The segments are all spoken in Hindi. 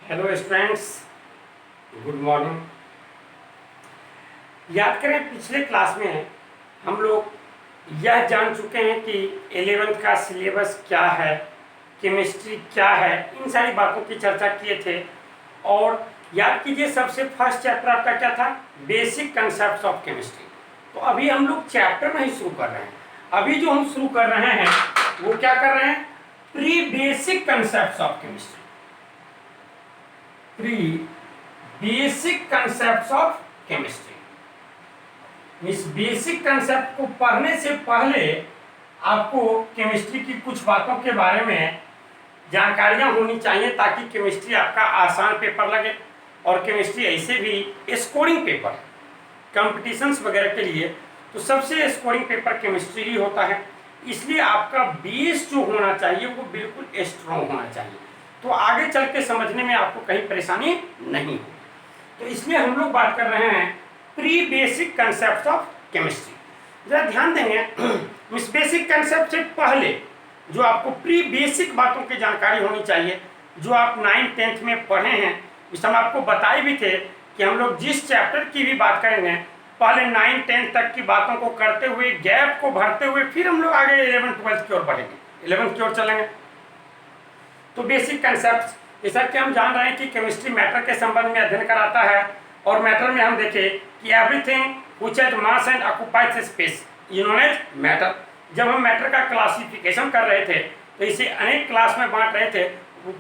Hello students, good morning. याद करें पिछले क्लास में हम लोग यह जान चुके हैं कि 11th का सिलेबस क्या है, केमिस्ट्री क्या है, इन सारी बातों की चर्चा किए थे। और याद कीजिए सबसे फर्स्ट चैप्टर आपका क्या था, बेसिक कंसेप्ट्स ऑफ केमिस्ट्री। तो अभी हम लोग चैप्टर नहीं शुरू कर रहे हैं, अभी जो हम शुरू कर रहे हैं वो क्या कर रहे हैं, pre basic concepts of chemistry. Pre basic concepts of chemistry. इस बेसिक कंसेप्ट को पढ़ने से पहले आपको केमिस्ट्री की कुछ बातों के बारे में जानकारियां होनी चाहिए ताकि केमिस्ट्री आपका आसान पेपर लगे। और केमिस्ट्री ऐसे भी स्कोरिंग पेपर है कॉम्पिटिशन्स वगैरह के लिए, तो सबसे स्कोरिंग पेपर केमिस्ट्री ही होता है। इसलिए आपका बेस जो होना चाहिए वो बिल्कुल स्ट्रॉन्ग होना चाहिए, तो आगे चल के समझने में आपको कहीं परेशानी नहीं हो। तो इसलिए हम लोग बात कर रहे हैं pre basic concept of chemistry. जरा ध्यान देंगे, इस बेसिक कंसेप्ट से पहले जो आपको प्री बेसिक बातों की जानकारी होनी चाहिए, जो आप 9th 10th में पढ़े हैं। इस हम आपको बताए भी थे कि हम लोग जिस चैप्टर की भी बात करेंगे पहले 9th 10th तक की बातों को करते हुए, गैप को भरते हुए, फिर हम लोग आगे 11th 12th की ओर बढ़ेंगे, 11th की ओर चलेंगे। तो बेसिक कंसेप्ट, जैसा कि हम जान रहे हैं कि केमिस्ट्री मैटर के संबंध में अध्ययन कराता है। और मैटर में हम देखें कि everything which has mass and occupies space is known as matter. जब हम मैटर का क्लासिफिकेशन कर रहे थे तो इसे अनेक क्लास में बांट रहे थे।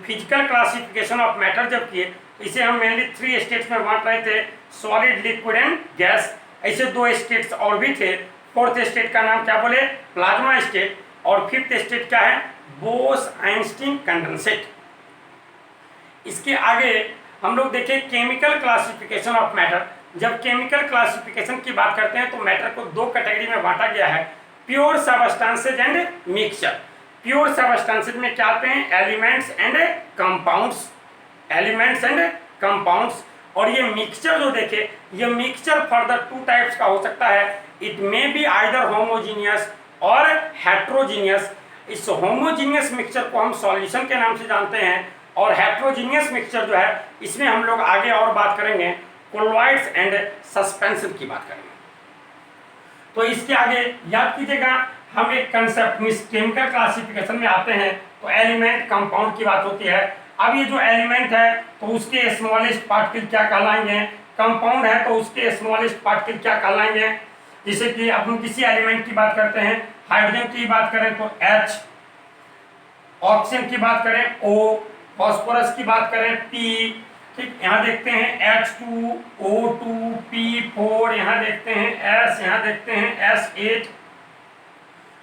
फिजिकल क्लासिफिकेशन ऑफ मैटर जब किए तो इसे हम मेनली 3 स्टेट्स में बांट रहे थे, सॉलिड, लिक्विड एंड गैस। ऐसे 2 स्टेट्स और भी थे। 4th स्टेट का नाम क्या बोले, प्लाज्मा स्टेट। और 5th स्टेट क्या है, बोस-आइंस्टीन कंडेंसेट। इसके आगे हम लोग देखें केमिकल क्लासिफिकेशन ऑफ मैटर। जब केमिकल क्लासिफिकेशन की बात करते हैं तो मैटर को 2 कैटेगरी में बांटा गया है, pure substances and mixture. Pure substances में क्या आते हैं, elements and compounds, elements and compounds. और ये मिक्सचर जो देखे, ये मिक्सचर फर्दर 2 टाइप्स का हो सकता है। It may be either homogeneous और हेट्रोजीनियस। इस होमोजीनियस मिक्सचर को हम सॉल्यूशन के नाम से जानते हैं, और हेट्रोजीनियस मिक्सचर जो है इसमें हम लोग आगे और बात करेंगे, कोलॉइड्स एंड सस्पेंशन की बात करेंगे। तो इसके आगे याद कीजिएगा, हम एक कंसेप्ट केमिकल क्लासिफिकेशन में आते हैं तो एलिमेंट कंपाउंड की बात होती है। अब ये जो एलिमेंट है तो उसके स्मॉलेस्ट पार्टिकल क्या कहलाएंगे, कंपाउंड है तो उसके स्मॉलेस्ट पार्टिकल क्या कहलाएंगे। जैसे कि अब हम किसी एलिमेंट की बात करते हैं, हाइड्रोजन की बात करें तो H, ऑक्सीजन की बात करें O, फास्फोरस की बात करें P। ठीक, यहाँ देखते हैं H2O2 P4, यहाँ देखते हैं S, यहाँ देखते हैं S8।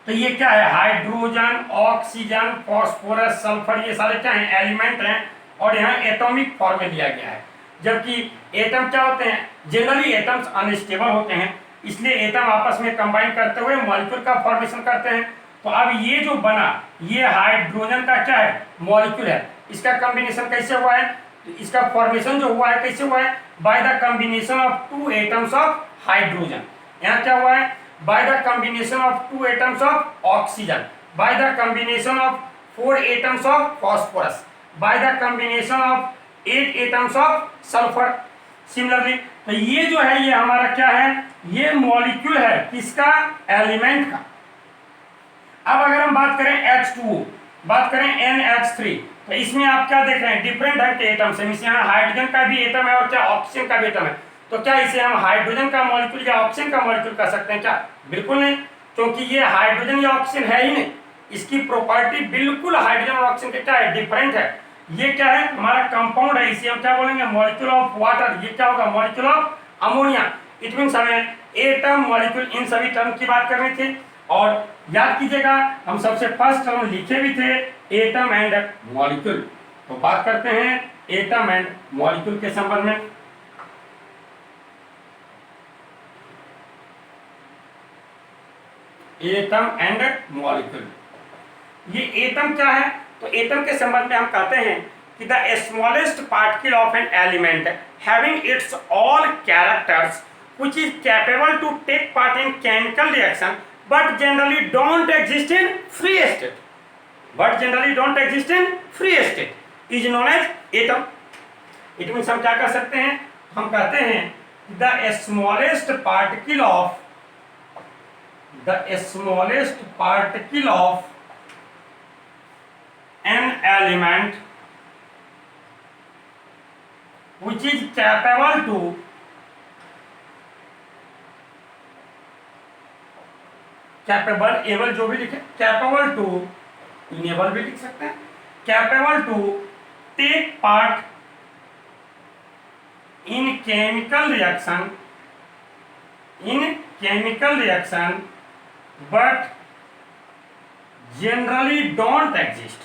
तो ये क्या है, हाइड्रोजन, ऑक्सीजन, फास्फोरस, सल्फर, ये सारे क्या हैं, एलिमेंट हैं। और यहाँ एटॉमिक फॉर्म में दिया गया है। जबकि एटम क्या होते हैं, जनरली एटम्स अनस्टेबल होते हैं, इसलिए एटम आपस में कंबाइन करते हुए मॉलिक्यूल का फॉर्मेशन करते हैं। तो अब ये जो बना, ये हाइड्रोजन का क्या है, मॉलिक्यूल है। इसका कॉम्बिनेशन कैसे हुआ है, तो इसका फॉर्मेशन जो हुआ है कैसे हुआ है, by the combination of 2 atoms of hydrogen. यहाँ क्या हुआ है, by the combination of 2 atoms of oxygen, by the combination of 4 atoms of phosphorus, by the combination of 8 atoms of sulphur. Similarly तो ये जो है, ये हमारा क्या है, ये मॉलिक्यूल है किसका, एलिमेंट का। अब अगर हम बात करें H2O, बात करें NH3, तो इसमें आप क्या देख रहे हैं, डिफरेंट ढंग के एटम्स हैं। इसमें यहाँ हाइड्रोजन का भी एटम है और क्या ऑक्सीजन का भी एटम है। तो क्या इसे हम हाइड्रोजन का मॉलिक्यूल या ऑक्सीजन का मॉलिक्यूल कर सकते हैं क्या, बिल्कुल नहीं, क्योंकि ये हाइड्रोजन या ऑक्सीजन है ही नहीं। इसकी प्रॉपर्टी बिल्कुल हाइड्रोजन और ऑक्सीजन के क्या है, डिफरेंट है। ये क्या है, हमारा कंपाउंड है, इसे हम क्या बोलेंगे, मॉलिक्यूल ऑफ वाटर। ये क्या होगा, molecule of ammonia. It means हमें एटम, मॉलिक्यूल, इन सभी टर्म की बात करनी थी। और याद कीजिएगा हम सबसे फर्स्ट टर्म लिखे भी थे, एटम एंड मॉलिक्यूल। तो बात करते हैं एटम एंड मॉलिक्यूल के संबंध में। एटम एंड मॉलिक्यूल, ये एटम क्या है, तो एटम के संबंध में हम कहते हैं कि the smallest particle of an element having its all characters which is capable to take part in chemical reaction but generally don't exist in free state, is known as atom। It means हम क्या कर सकते हैं, हम कहते हैं the smallest particle of an element which is capable to able जो भी लिखे, कैपेबल टू, इनेबल भी लिख सकते हैं, capable to take part in chemical reaction but generally don't exist.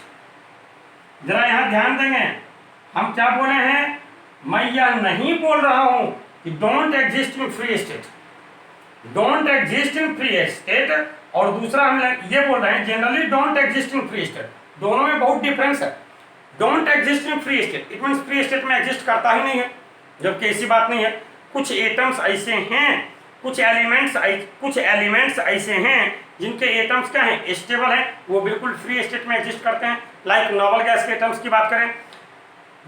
जरा यहां ध्यान देंगे, हम क्या बोले हैं, मैं यह नहीं बोल रहा हूं कि don't exist in free state, don't exist in free state, और दूसरा हम ये बोल रहे हैं generally don't exist in free state. दोनों में बहुत डिफरेंस है। Don't exist in free state it means free state में एग्जिस्ट करता ही नहीं है, जबकि ऐसी बात नहीं है। कुछ एटम्स ऐसे हैं, कुछ एलिमेंट्स ऐसे हैं जिनके एटम्स क्या हैं, स्टेबल हैं, वो बिल्कुल फ्री स्टेट में एग्जिस्ट करते हैं। लाइक नोबल गैस के एटम्स की बात करें,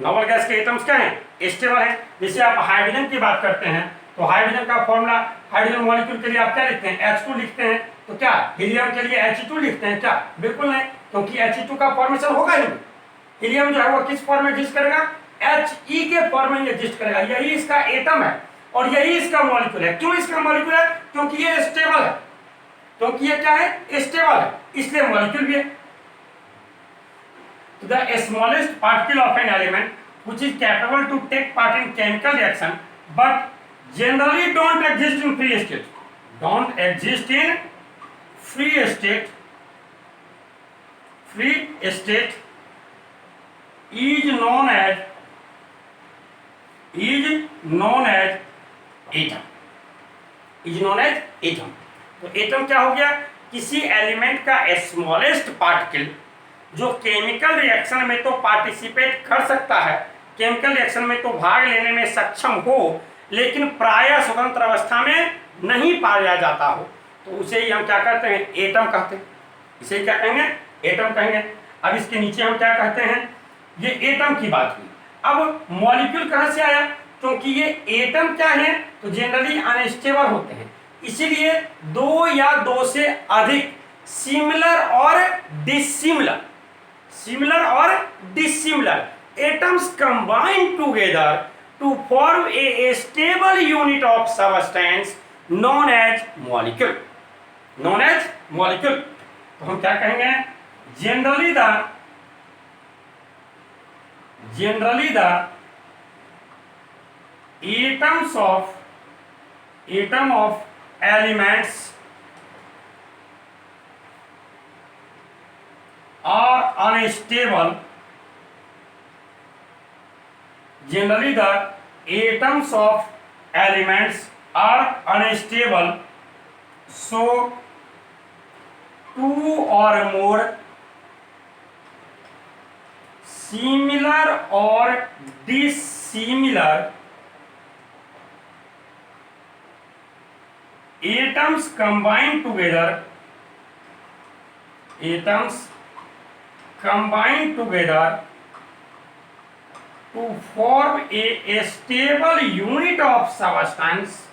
नोबल गैस के एटम्स क्या हैं, स्टेबल हैं। जैसे आप हाइड्रोजन की बात करते हैं तो हाइड्रोजन का फॉर्मूला, हाइड्रोजन मॉलिक्यूल के लिए आप क्या लिखते हैं, H2 लिखते हैं, तो क्या हीलियम के लिए He2 लिखते हैं क्या, बिल्कुल नहीं, क्योंकि He2 का फॉर्मेशन होगा ही नहीं। हीलियम जो है वो किस फॉर्म में एग्जिस्ट करेगा, He के फॉर्म में एग्जिस्ट करेगा। यही इसका एटम है और यही इसका मॉलिक्यूल है। क्यों इसका मॉलिक्यूल है, क्योंकि ये स्टेबल है, क्योंकि ये क्या है, स्टेबल है, इसलिए मॉलिक्यूल भी है। The smallest particle of an element which is capable to take part in chemical reaction but generally don't exist in free state, don't exist in free state is known as atom। तो एटम क्या हो गया, किसी एलिमेंट का स्मॉलेस्ट पार्टिकल जो केमिकल रिएक्शन में तो पार्टिसिपेट कर सकता है, केमिकल रिएक्शन में तो भाग लेने में सक्षम हो, लेकिन प्रायः स्वतंत्र अवस्था में नहीं पाया जाता हो, तो उसे ही हम क्या कहते हैं, एटम कहते हैं। इसे क्या कहेंगे, एटम कहेंगे। अब इसके नीचे हम क्या कहते हैं, ये एटम की बात हुई। अब मॉलिक्यूल कहां से आया, क्योंकि ये एटम क्या है, तो जनरली अनस्टेबल होते हैं, इसीलिए दो या दो से अधिक similar or dissimilar atoms combine together to form a stable unit of substance known as molecule। तो हम क्या कहेंगे, generally the atom of elements are unstable। Generally the atoms of elements are unstable, so two or more similar or dissimilar atoms combine together to form a stable unit of substance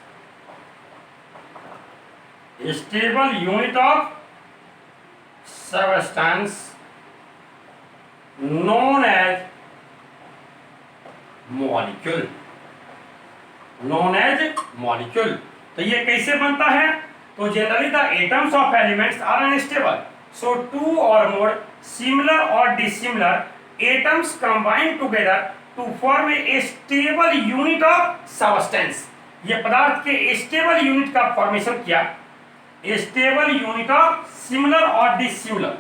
known as molecule। तो ये कैसे बनता है, तो generally the atoms of elements are unstable, so two or more similar or dissimilar atoms combine together to form a stable unit of substance. ये पदार्थ के स्टेबल यूनिट का फॉर्मेशन किया, stable unit of similar or dissimilar,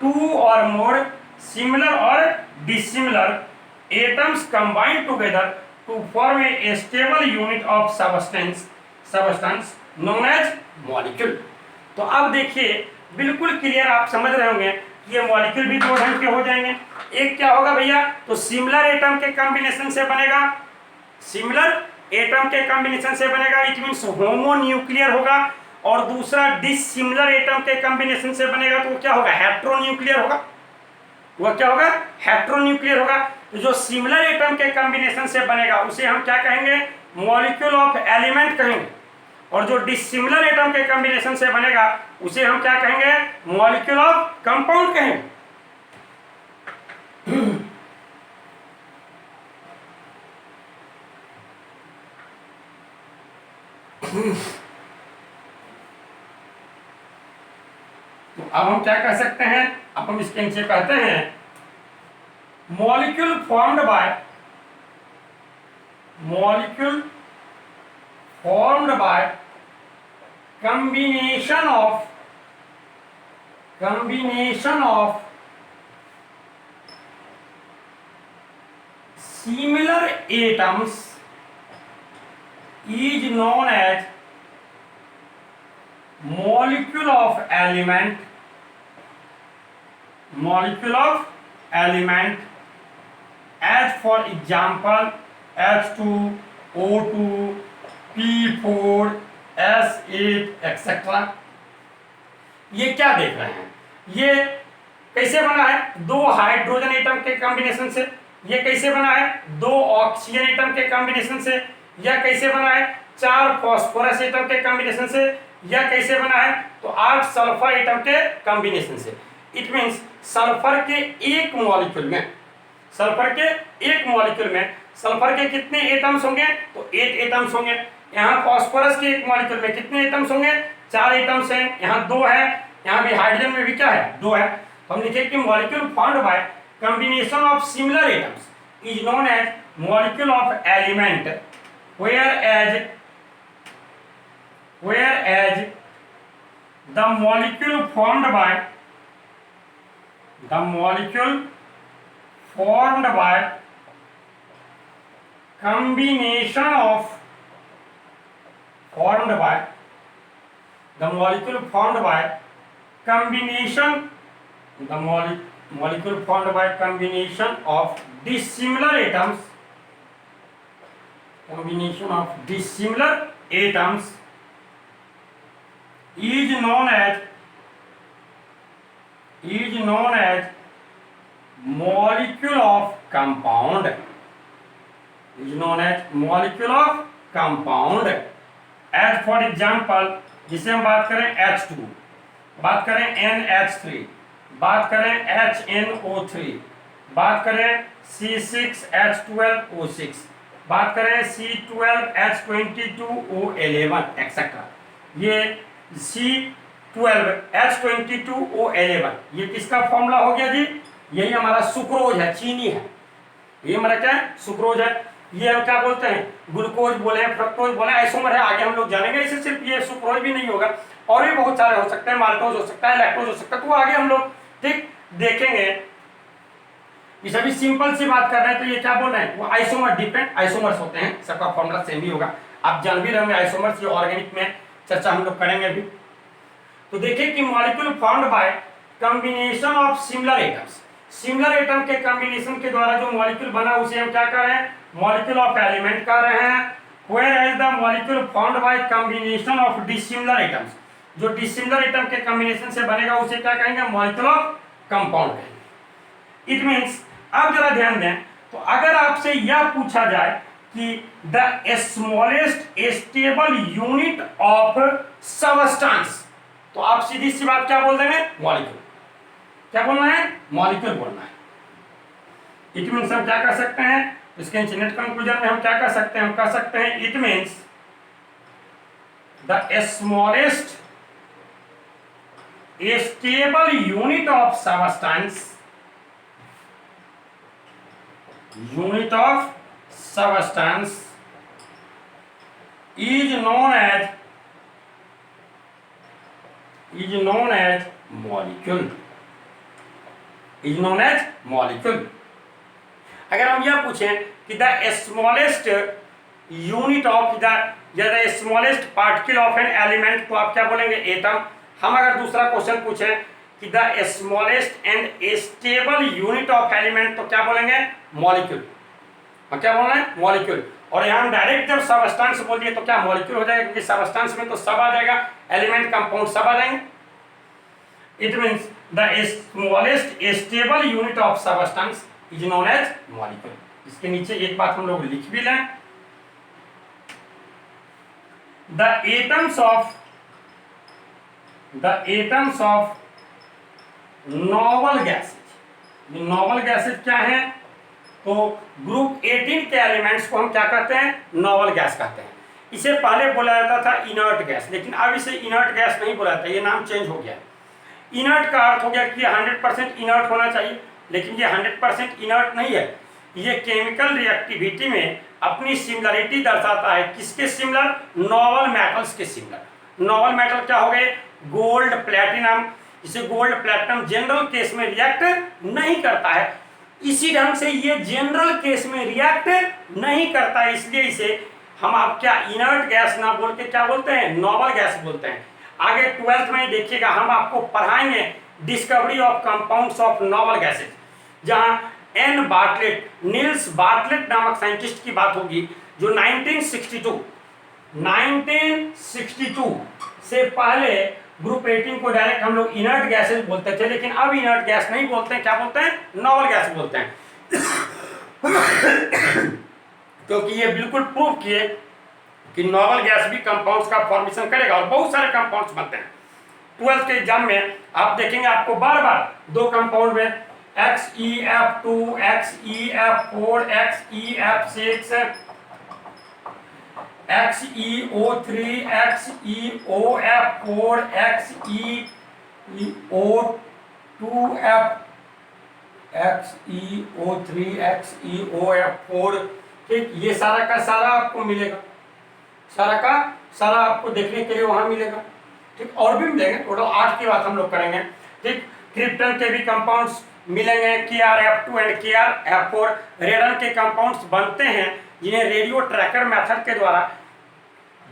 two or more similar or dissimilar atoms combine together to form a stable unit of substance known as molecule. तो अब देखिए बिल्कुल क्लियर, आप समझ रहे होंगे ये मॉलिक्यूल भी दो ढंग के हो जाएंगे। एक क्या होगा भैया, तो सिमिलर एटम के कॉम्बिनेशन से बनेगा, इट मींस होमोन्यूक्लियर होगा, और दूसरा डिसिमिलर एटम के कॉम्बिनेशन से बनेगा तो वो क्या होगा, हेट्रोन्यूक्लियर होगा। तो जो सिमिलर एटम के कॉम्बिनेशन से बनेगा उसे हम क्या कहेंगे, मॉलिक्यूल ऑफ एलिमेंट कहेंगे। और जो डिसिमिलर एटम के कॉम्बिनेशन से बनेगा उसे हम क्या कहेंगे, मॉलिक्यूल ऑफ कंपाउंड कहेंगे। तो अब हम क्या कह सकते हैं, अब हम इसके नीचे कहते हैं molecule formed bye combination of similar atoms is known as molecule of element as for example H2, O2, P4, S8 etcetera. ये क्या देख रहे हैं, ये कैसे बना है, दो हाइड्रोजन एटम के कॉम्बिनेशन से। ये कैसे बना है, दो ऑक्सीजन एटम के कॉम्बिनेशन से। यह कैसे बना है, चार फॉस्फोरस एटम के कॉम्बिनेशन से। यह कैसे बना है, तो 8 सल्फर एटम के कॉम्बिनेशन से। इट मींस सल्फर के एक मॉलिक्यूल में सल्फर के कितने एटम्स होंगे, तो 8 एटम्स होंगे। यहाँ फॉस्फोरस के एक मॉलिक्यूल में कितने एटम्स होंगे, 4 एटम्स हैं। यहाँ 2 है, यहाँ भी हाइड्रोजन में भी क्या है, 2 है। तो हम लिखे कि molecule formed by combination of similar atoms is known as molecule of element, whereas the molecule formed by combination of dissimilar atoms is known as molecule of compound, as for example जिसे हम बात करें H2, बात करें NH3, बात करें HNO3, बात करें C6H12O6, बात करें C12H22O11 एक्सेट्रा। ये C12H22O11 ये किसका फॉर्मूला हो गया जी, यही हमारा सुक्रोज है, चीनी है। ये हमारा क्या है, सुक्रोज है। ये हम क्या बोलते हैं, ग्लूकोज बोले, फ्रक्टोज बोले, आइसोमर है, आगे हम लोग जानेंगे। इसे सिर्फ ये सुक्रोज भी नहीं होगा, और भी बहुत सारे हो सकते हैं, माल्टोज हो सकता है, लैक्टोज हो सकता है, तो आगे हम लोग ठीक देखेंगे। ये सभी सिंपल सी बात कर रहे हैं, तो ये क्या बोल रहे हैं, वो आइसोमर डिपेंड आइसोमर्स होते हैं, सबका फॉर्मूला सेम ही होगा। आप जान भी रहे आइसोमर्स, ये ऑर्गेनिक में चर्चा हम लोग करेंगे अभी। तो देखिए कि molecule formed by combination of similar atoms, similar atom के कॉम्बिनेशन के द्वारा जो मॉलिक्यूल बना उसे हम क्या कर रहे हैं, मॉलिक्यूल ऑफ एलिमेंट कर रहे हैं। whereas the molecule formed by combination of dissimilar atoms, जो डिसिमिलर एटम के कॉम्बिनेशन से बनेगा उसे क्या कहेंगे, मॉलिक्यूल ऑफ कंपाउंड कहेंगे। इट मींस, अब जरा ध्यान दें, तो अगर आपसे यह पूछा जाए कि the smallest stable unit of substance, तो आप सीधी सी बात क्या बोल देंगे, मॉलिक्यूल। क्या बोलना है, मॉलिक्यूल बोलना है। इट मींस हम क्या कर सकते हैं, इसके नेट कंक्लूजन में हम क्या कर सकते हैं, हम कह सकते हैं it means the smallest stable unit of substance is known as molecule। अगर हम यह पूछें कि the smallest unit of the smallest particle of an element, तो आप क्या बोलेंगे, एटम। हम अगर दूसरा क्वेश्चन पूछें कि the smallest and stable unit of element, तो क्या बोलेंगे, मॉलिक्यूल। और क्या बोलना है, मॉलिक्यूल। और यहाँ हम डायरेक्ट जब सबस्टेंस बोल दिए तो क्या मॉलिक्यूल हो जाएगा, क्योंकि सबस्टेंस में तो सब आ जाएगा, एलिमेंट कंपाउंड सब आ जाएंगे। It means the smallest stable unit of substance is known as molecule. इसके नीचे एक बात हम लोग लिख भी लें, the atoms of noble gases. Noble gases क्या है? तो ग्रुप 18 के एलिमेंट्स को हम क्या कहते हैं? नॉवल गैस कहते हैं। इसे पहले बोला जाता था इनर्ट गैस, लेकिन अब इसे इनर्ट गैस नहीं बोला जाता, ये नाम चेंज हो गया। इनर्ट का अर्थ हो गया कि 100% इनर्ट होना चाहिए, लेकिन ये 100% इनर्ट नहीं है। ये केमिकल रिएक्टिविटी में अपनी सिमिलरिटी दर्शाता है। किसके सिमिलर? नॉवल मेटल्स के सिमिलर। नॉवल मेटल क्या हो गए? Gold, platinum. इसे गोल्ड प्लैटिनम जनरल केस में रिएक्ट नहीं करता है, इसी ढंग से ये जनरल केस में रिएक्ट नहीं करता है, इसलिए इसे हम आप क्या इनर्ट गैस ना बोल के क्या बोलते हैं? नॉवल गैस बोलते हैं। आगे 12th में देखिएगा, हम आपको पढ़ाएंगे discovery of compounds of noble gases, जहां एन बार्टलेट, नील्स बार्टलेट नामक साइंटिस्ट की बात होगी, जो 1962 से पहले ग्रुप 18 को डायरेक्ट हम लोग इनर्ट गैसेज बोलते थे, लेकिन अब इनर्ट गैस नहीं बोलते हैं, क्या बोलते हैं? नॉवल गैस बोलते हैं। क्योंकि ये बिल्कुल प्रूव किए कि नॉवल गैस भी कंपाउंड्स का फॉर्मेशन करेगा और बहुत सारे कंपाउंड्स बनते हैं। 12th के एग्जाम में आप देखेंगे, आपको बार बार दो कंपाउंड में XeF2, XeF4, XeF6, XeO3, XeOF4, XeO2F, XeO3, XeOF4, ठीक, ये सारा का सारा आपको मिलेगा, सारा का सारा आपको देखने के लिए वहां मिलेगा, ठीक। और भी मिलेंगे, टोटल 8 की बात हम लोग करेंगे, ठीक। क्रिप्टन के भी कंपाउंड्स मिलेंगे, KrF2 एंड KrF4। रेडन के कंपाउंड्स बनते हैं जिन्हें रेडियो ट्रैकर मेथड के द्वारा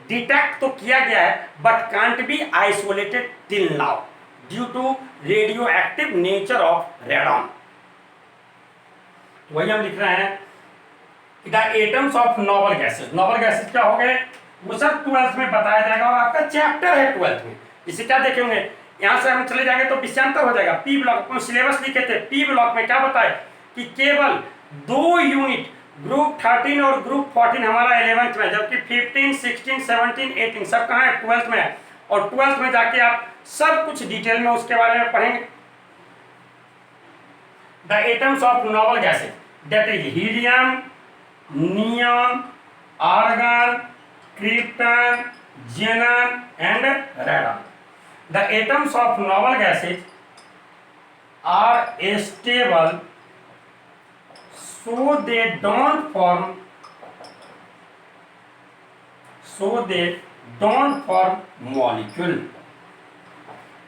डिटेक्ट तो किया गया है, but can't be isolated till now due to radioactive nature of radon. वही हम लिख रहे हैं the atoms of noble gases. Noble gases क्या हो गए? वो सब 12th में बताया जाएगा, और आपका चैप्टर है 12th में। इसे क्या देखेंगे, यहां से हम चले जाएंगे तो विषयांतर हो जाएगा। पी ब्लॉक, अपने सिलेबस लिखे थे, पी ब्लॉक में क्या बताए कि केवल 2 यूनिट ग्रुप 13 और ग्रुप 14 हमारा 11th में, जबकि 15, 16, 17, 18 सब कहाँ है? 12th में है। और 12th में जाके आप सब कुछ डिटेल में उसके बारे में पढ़ेंगे। The atoms of noble gases, that is helium, neon, argon, krypton, xenon and radon. The atoms of novel gases are stable, so they don't form molecule।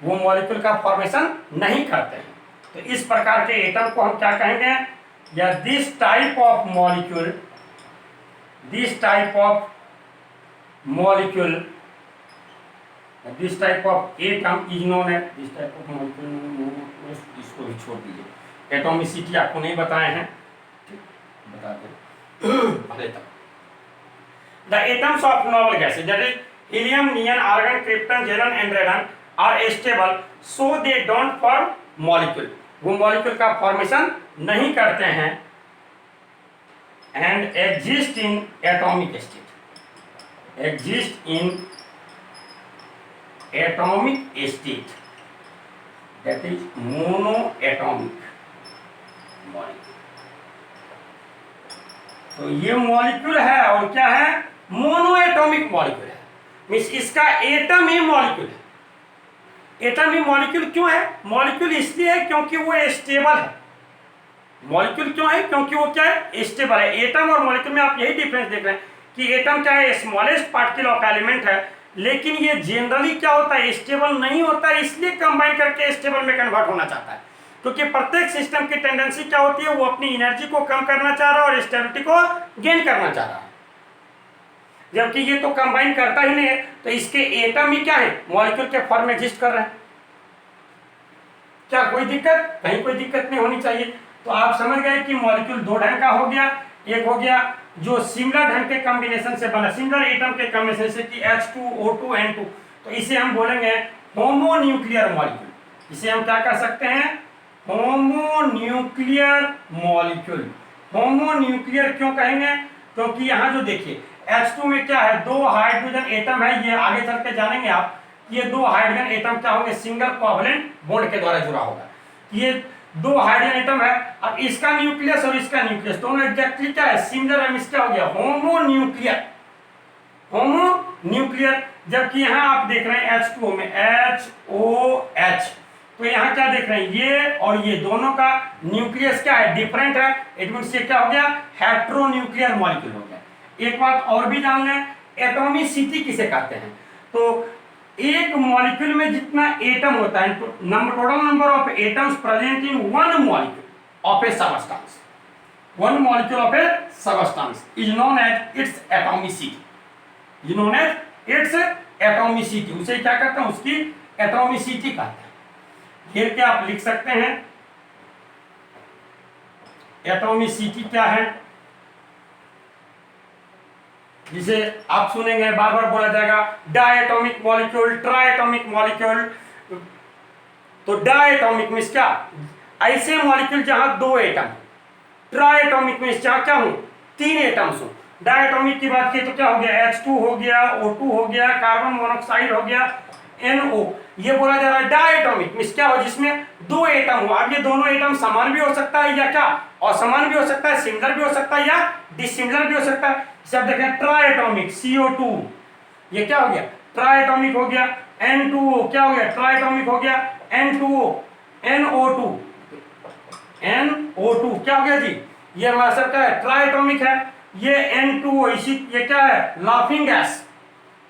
वो मॉलिक्यूल का फॉर्मेशन नहीं करते हैं। तो इस प्रकार के एटम को हम क्या कहेंगे? या this type of molecule this type of molecule, this type of atom is known as, this type of molecule, इसको भी छोड़ दीजिए, एटॉमिसिटी आपको नहीं बताए हैं, बताते भले तक। The atoms of novel gases, that is helium, neon, argon, krypton, xenon and radon are stable, so they don't form molecule. वो मॉलिक्यूल का फॉर्मेशन नहीं करते हैं and exist in atomic state, exist in atomic state, that is monoatomic molecule. तो ये मॉलिक्यूल है और क्या है? मोनोएटॉमिक मॉलिक्यूल है, मींस इसका एटम ही मॉलिक्यूल है। एटम ही मॉलिक्यूल क्यों है? मॉलिक्यूल इसलिए है क्योंकि वो स्टेबल है। मॉलिक्यूल क्यों है? क्योंकि वो क्या है? स्टेबल है। एटम और मॉलिक्यूल में आप यही डिफरेंस देख रहे हैं कि एटम क्या है? स्मॉलेस्ट पार्टिकल ऑफ एलिमेंट है, लेकिन ये जनरली क्या होता है? स्टेबल नहीं होता है, इसलिए कंबाइन करके स्टेबल में कन्वर्ट होना चाहता है। क्योंकि प्रत्येक सिस्टम की टेंडेंसी क्या होती है? वो अपनी एनर्जी को कम करना चाह रहा है और स्टेबिलिटी को गेन करना चाह रहा है, जबकि ये तो कंबाइन करता ही नहीं है। तो इसके एटम ही क्या है? मॉलिक्यूल के फॉर्म में एग्जिस्ट कर रहे हैं। क्या कोई दिक्कत? कहीं कोई दिक्कत नहीं होनी चाहिए। तो आप समझ गए कि मॉलिक्यूल दो ढंग का हो गया। एक हो गया जो सिमिलर ढंग के कॉम्बिनेशन से बना, सिमिलर एटम के कॉम्बिनेशन से, कि H2O2N2, तो इसे हम बोलेंगे होमोन्यूक्लियर मॉलिक्यूल। इसे हम क्या कर सकते हैं? Homonuclear molecule. होमोन्यूक्लियर क्यों कहेंगे? क्योंकि यहाँ जो देखिए H2 में क्या है, दो हाइड्रोजन एटम है, ये आगे चल के जानेंगे आप, ये दो हाइड्रोजन एटम क्या होंगे, सिंगल कोवलेंट बॉन्ड के द्वारा जुड़ा होगा। ये दो हाइड्रोजन एटम है, अब इसका न्यूक्लियस और इसका न्यूक्लियस दोनों एग्जैक्टली क्या है, सिमिलर है, क्या हो गया, होमोन्यूक्लियर। होमोन्यूक्लियर, जबकि यहाँ आप देख रहे हैं H2O में HOH, तो यहाँ क्या देख रहे हैं, ये और ये दोनों का न्यूक्लियस क्या है, डिफरेंट है, इट मींस ये क्या हो गया, हेट्रोन्यूक्लियर मॉलिक्यूल हो गया। एक बात और भी जान लें, एटॉमिसिटी किसे कहते हैं? तो एक मॉलिक्यूल में जितना एटम होता है, total number of atoms present in one molecule of a substance, one molecule of a substance is known as its atomicity, is known as its atomicity. उसे क्या कहते हैं, उसकी एटॉमिसिटी कहते हैं। ये क्या आप लिख सकते हैं, एटॉमिसिटी क्या है, जिसे आप सुनेंगे बार बार बोला जाएगा डायटोमिक मॉलिक्यूल, ट्राइटोमिक मॉलिक्यूल। तो डायटोमिक मींस क्या, ऐसे मॉलिक्यूल जहां दो एटम, ट्राइटोमिक मींस जहां क्या हो, तीन एटम्स हो। डायटोमिक की बात की तो क्या हो गया, H2 हो गया, O2 हो गया, कार्बन मोनोऑक्साइड हो गया, NO। ये बोला जा रहा है डायटोमिक मींस क्या हो, जिसमें दो एटम हो। अब ये दोनों एटम समान भी हो सकता है या क्या, असमान भी हो सकता है, सिमिलर भी हो सकता है या डिसिमिलर भी हो सकता है। सब देखें, ट्राइटोमिक CO2, ये क्या हो गया, ट्राइटोमिक हो गया। N2O क्या हो गया, ट्राइटोमिक हो गया। N2O, NO2, NO2 क्या हो गया जी, ये हमारा सब क्या है, ट्राइटोमिक है। ये N2O, इसी ये क्या है, लाफिंग गैस,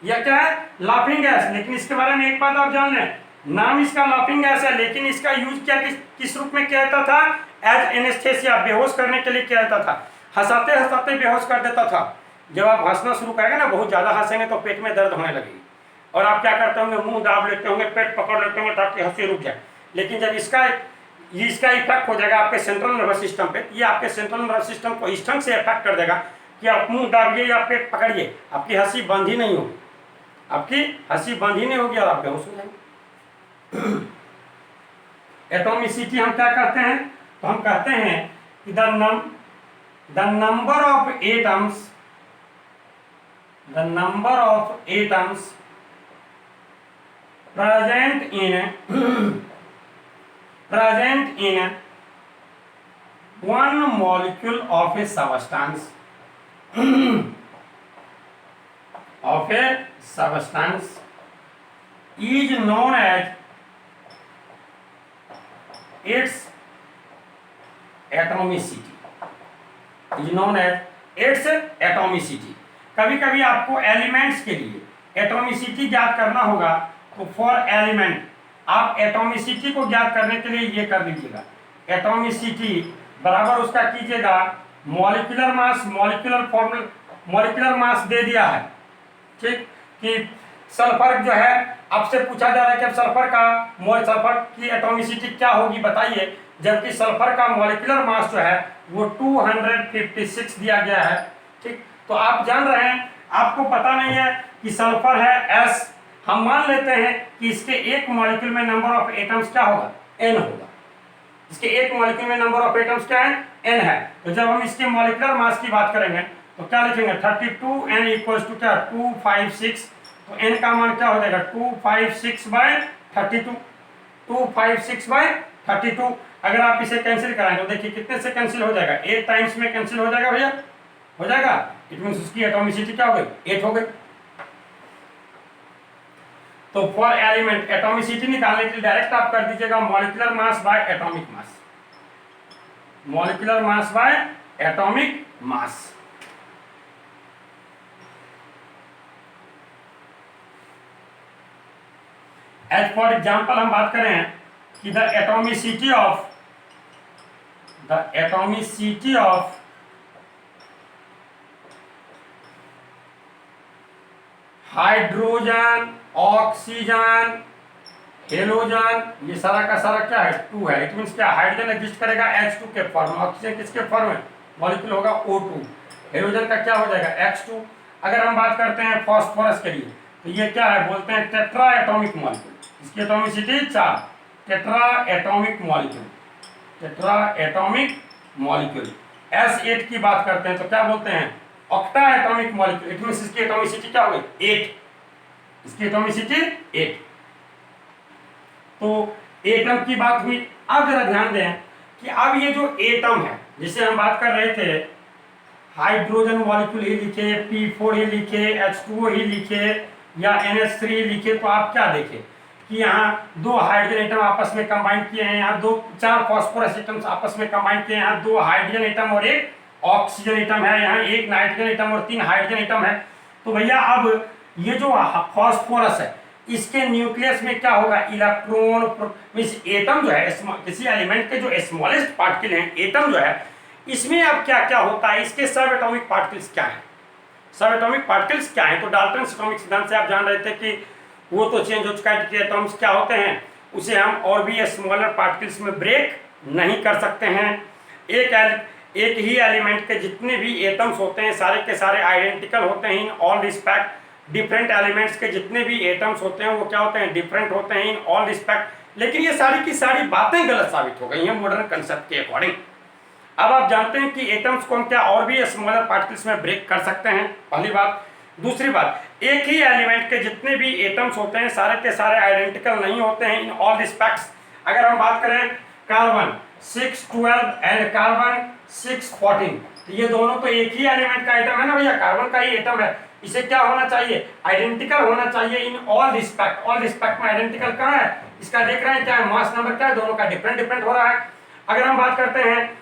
ये क्या है, लाफिंग गैस। लेकिन इसके बारे में एक बात आप जान लें, नाम इसका लाफिंग गैस है, लेकिन इसका यूज क्या किस रूप में किया जाता था, एज एनेस्थेसिया, बेहोश करने के लिए किया जाता था। हंसाते हंसाते बेहोश कर देता था। जब आप हंसना शुरू करेंगे ना, बहुत ज्यादा हंसेंगे तो पेट में दर्द होने लगेगी, और आप क्या करते होंगे, मुंह दाब लेते होंगे, पेट पकड़ लेते होंगे ताकि हंसी रुक जाए। लेकिन जब इसका इफेक्ट हो जाएगा आपके सेंट्रल नर्वस सिस्टम पे, ये आपके सेंट्रल नर्वस सिस्टम को इस ढंग से इफेक्ट कर देगा कि आप मुंह दाबिए या पेट पकड़िए, आपकी हंसी बंद ही नहीं होगी, आपकी हंसी बंद ही नहीं होगी और आप बेहोश हो जाएंगे। एटॉमिसिटी हम क्या कहते हैं, तो हम कहते हैं कि the number of atoms, the number of atoms present in one molecule of a substance is known as its atomicity। कभी कभी आपको एलिमेंट्स के लिए एटॉमिसिटी ज्ञात करना होगा, तो फॉर एलिमेंट आप एटॉमिसिटी को ज्ञात करने के लिए ये कर लीजिएगा, एटॉमिसिटी बराबर उसका कीजिएगा मॉलिक्यूलर मास, मॉलिक्यूलर मास दे दिया है, ठीक, कि सल्फर जो है, आपसे पूछा जा रहा है कि अब सल्फर की एटॉमिसिटी क्या होगी बताइए, जबकि सल्फर का मॉलिक्यूलर मास जो है वो 256 दिया गया है, ठीक। तो आप जान रहे हैं, आपको पता नहीं है कि सल्फर है S, हम मान लेते हैं कि इसके एक मॉलिक्यूल में नंबर ऑफ एटम्स क्या होगा, N होगा। इसके एक मॉलिक्यूल में नंबर ऑफ एटम्स क्या है, N है। तो जब हम इसके मॉलिक्यूलर मास की बात करेंगे तो क्या लिखेंगे, 32, N इक्वल्स टू क्या, 256। तो N का मान क्या हो जाएगा, 256/32, 256/32। अगर आप इसे कैंसिल कराएं तो देखिए कितने से कैंसिल हो जाएगा, 8 टाइम्स में कैंसिल हो जाएगा भैया, हो जाएगा। इट मींस उसकी एटॉमिसिटी क्या हो गई, 8 हो गई। तो फॉर एलिमेंट एटॉमिसिटी निकालने के लिए डायरेक्ट आप कर दीजिएगा molecular mass by atomic mass, molecular mass by atomic mass. As for example हम बात करें कि the atomicity of hydrogen, oxygen, halogen, ये सारा का सारा क्या है, 2 है। इट मींस क्या, हाइड्रोजन एग्जिस्ट करेगा H2 के फॉर्म में, ऑक्सीजन किसके फॉर्म में, मॉलिक्यूल होगा O2, हेलोजन का क्या हो जाएगा X2। अगर हम बात करते हैं फास्फोरस के लिए, तो ये क्या है, बोलते हैं टेट्रा एटॉमिक मॉलिक्यूल, इसकी atomicity 4, tetra atomic molecule. Tetra atomic molecule. S8 की बात करते हैं तो क्या बोलते हैं, octa atomic molecule. It means इसकी एटॉमिसिटी क्या हो गई 8, इसकी एटॉमिसिटी 8। तो एटम की बात हुई। अब जरा ध्यान दें कि अब ये जो एटम है जिसे हम बात कर रहे थे, हाइड्रोजन मॉलिक्यूल ही लिखे, P4 ही लिखे, H2O ही लिखे या NH3 लिखे, तो आप क्या देखें कि यहाँ दो हाइड्रोजन एटम आपस में कंबाइन किए हैं, यहाँ दो 4 फास्फोरस एटम्स आपस में कंबाइन किए हैं, यहाँ 2 हाइड्रोजन एटम और 1 ऑक्सीजन एटम है, यहाँ 1 नाइट्रोजन एटम और 3 हाइड्रोजन एटम है। तो भैया अब ये जो फास्फोरस है इसके न्यूक्लियस में क्या होगा, इलेक्ट्रॉन मींस एटम जो है, किसी एलिमेंट के जो स्मॉलेस्ट पार्टिकल है एटम जो है, इसमें अब क्या क्या होता है, इसके सब एटॉमिक पार्टिकल्स क्या है, सब एटॉमिक पार्टिकल्स क्या है। तो डाल्टन एटॉमिक सिद्धांत से आप जान रहे थे कि वो तो चेंज हो चुका है कि एटॉम्स क्या होते हैं, उसे हम और भी स्मॉलर पार्टिकल्स में ब्रेक नहीं कर सकते हैं। एक ही एलिमेंट के जितने भी एटम्स होते हैं सारे के सारे आइडेंटिकल होते हैं in all respect. Different elements के जितने भी एटम्स होते हैं वो क्या होते हैं, डिफरेंट होते हैं इन ऑल रिस्पेक्ट। लेकिन ये सारी की सारी बातें गलत साबित हो गई हैं मॉडर्न कंसेप्ट के अकॉर्डिंग। अब आप जानते हैं कि एटम्स को हम क्या और भी स्मॉलर पार्टिकल्स में ब्रेक कर सकते हैं, पहली बात। दूसरी बात, एक ही एलिमेंट के जितने भी एटम्स होते हैं सारे के सारे आइडेंटिकल नहीं होते हैं इन ऑल रिस्पेक्ट्स। अगर हम बात करें कार्बन 612 एंड कार्बन 614, तो ये दोनों तो एक ही एलिमेंट का एटम है ना भैया, कार्बन का ही एटम है, इसे क्या होना चाहिए, आइडेंटिकल होना चाहिए in all respect. All respect में आइडेंटिकल कहाँ है, इसका देख रहे हैं क्या है, मास नंबर क्या है, दोनों का डिफरेंट डिफरेंट हो रहा है। अगर हम बात करते हैं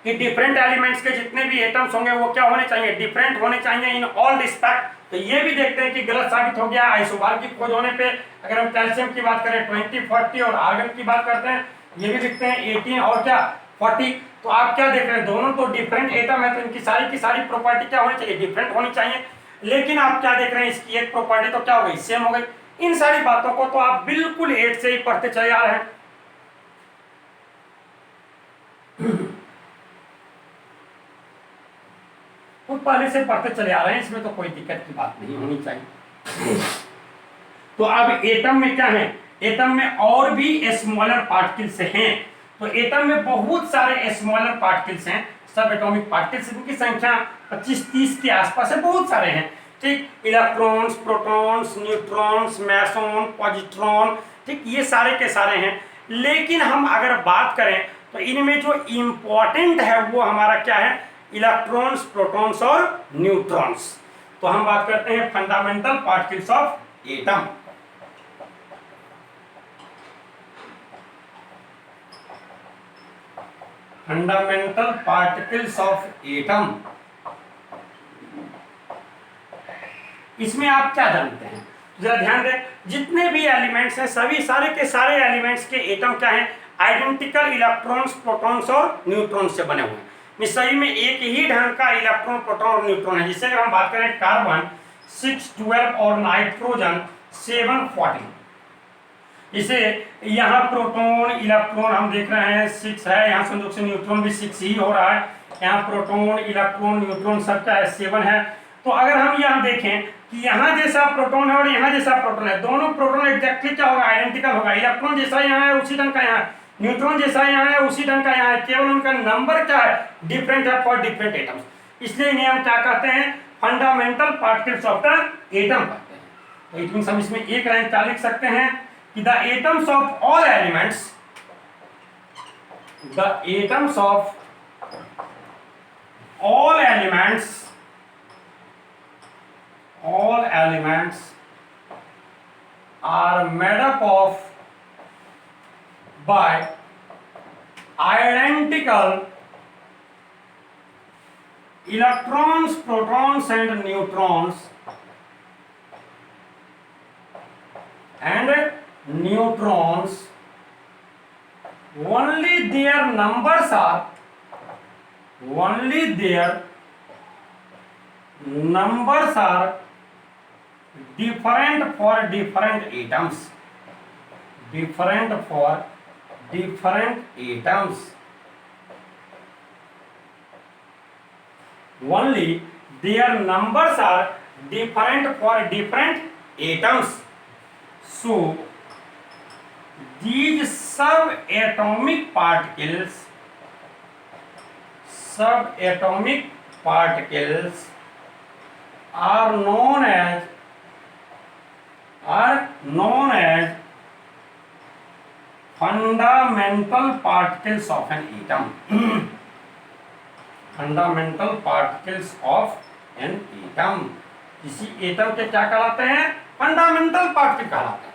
कि डिफरेंट एलिमेंट्स के जितने भी एटम्स होंगे वो क्या होने चाहिए, डिफरेंट होने चाहिए इन ऑल रिस्पेक्ट, तो ये भी देखते हैं कि गलत साबित हो गया आइसोबार की खोज होने पे। अगर हम कैल्शियम की बात करें 20 40 और आर्गन की बात करते हैं ये भी दिखते हैं 18 और क्या 40, तो आप क्या देख रहे हैं, दोनों तो डिफरेंट एटम है तो इनकी सारी की सारी प्रॉपर्टी क्या होनी चाहिए, डिफरेंट होनी चाहिए। लेकिन आप क्या देख रहे हैं, इसकी एक प्रॉपर्टी तो क्या हो गई, सेम हो गई। इन सारी बातों को तो आप बिल्कुल 8 से ही पढ़ते चले आ रहे हैं। तो पहले से पढ़ते चले आ रहे हैं, इसमें तो कोई दिक्कत की बात नहीं होनी चाहिए। तो अब एटम में क्या है, एटम में और भी स्मॉलर पार्टिकल्स हैं। तो एटम में बहुत सारे स्मॉलर पार्टिकल्स हैं, सब एटॉमिक पार्टिकल्स, इनकी संख्या 25-30 के आसपास है, बहुत सारे हैं, ठीक। Electrons, protons, neutrons, Mason, positron, ठीक, ये सारे के सारे हैं। लेकिन हम अगर बात करें तो इनमें जो इम्पोर्टेंट है वो हमारा क्या है, इलेक्ट्रॉन्स, प्रोटॉन्स और न्यूट्रॉन्स। तो हम बात करते हैं fundamental particles of atom. Fundamental particles of atom, इसमें आप क्या जानते हैं, जरा ध्यान दें, जितने भी एलिमेंट्स हैं सभी सारे के सारे एलिमेंट्स के एटम क्या हैं, आइडेंटिकल इलेक्ट्रॉन्स, प्रोटॉन्स और न्यूट्रॉन्स से बने हुए हैं। सही में एक ही ढंग का इलेक्ट्रॉन, प्रोटॉन और न्यूट्रॉन है। जिससे अगर हम बात करें कार्बन 612 और नाइट्रोजन 714, इसे यहाँ प्रोटॉन इलेक्ट्रॉन हम देख रहे हैं 6 है, यहाँ संयोग से न्यूट्रॉन भी 6 ही हो रहा है, यहाँ प्रोटॉन इलेक्ट्रॉन न्यूट्रॉन सबका है 7 है। तो अगर हम यहाँ देखें कि यहाँ जैसा प्रोटॉन है और यहाँ जैसा प्रोटॉन है, दोनों प्रोटॉन एग्जैक्टली क्या होगा, आइडेंटिकल होगा। इलेक्ट्रॉन जैसा यहाँ है उसी ढंग का यहाँ है, न्यूट्रॉन जैसा यहाँ है उसी ढंग का यहाँ है, केवल उनका नंबर क्या है, डिफरेंट है फॉर डिफरेंट एटम्स। इसलिए इन्हें हम क्या कहते हैं, fundamental particles of the atom कहते हैं। तो इट मींस हम इसमें एक लाइन क्या लिख सकते हैं कि the atoms of all elements, the atoms of all elements are made up of by identical electrons, protons and neutrons only their numbers are different for different atoms, only their numbers are different for different atoms. So these subatomic particles are known as fundamental particles of an atom. Fundamental particles of an atom, किसी एटम के क्या कहलाते हैं? फंडामेंटल पार्टिकल कहलाते हैं।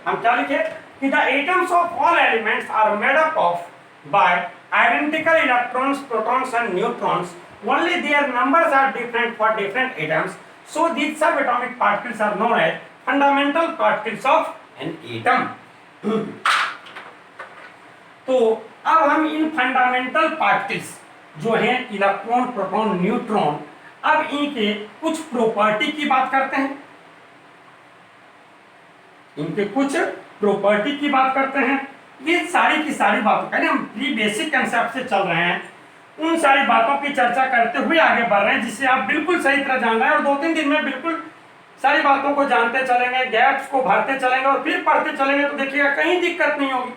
हम क्या लिखे कि the atoms of all elements are made up of by identical electrons, protons and neutrons, only their numbers are different for different atoms, so these subatomic particles are known as fundamental particles of an atom. तो अब हम इन फंडामेंटल पार्टिकल्स जो हैं इलेक्ट्रॉन, प्रोटॉन, न्यूट्रॉन, अब इनके कुछ प्रॉपर्टी की बात करते हैं। इनके कुछ प्रॉपर्टी की बात करते हैं। ये सारी की सारी बातों का हम प्री बेसिक कंसेप्ट से चल रहे हैं, उन सारी बातों की चर्चा करते हुए आगे बढ़ रहे हैं, जिससे आप बिल्कुल सही तरह जान रहे हैं और 2-3 दिन में बिल्कुल सारी बातों को जानते चलेंगे, गैप्स को भरते चलेंगे और फिर पढ़ते चलेंगे, तो देखिएगा कहीं दिक्कत नहीं होगी।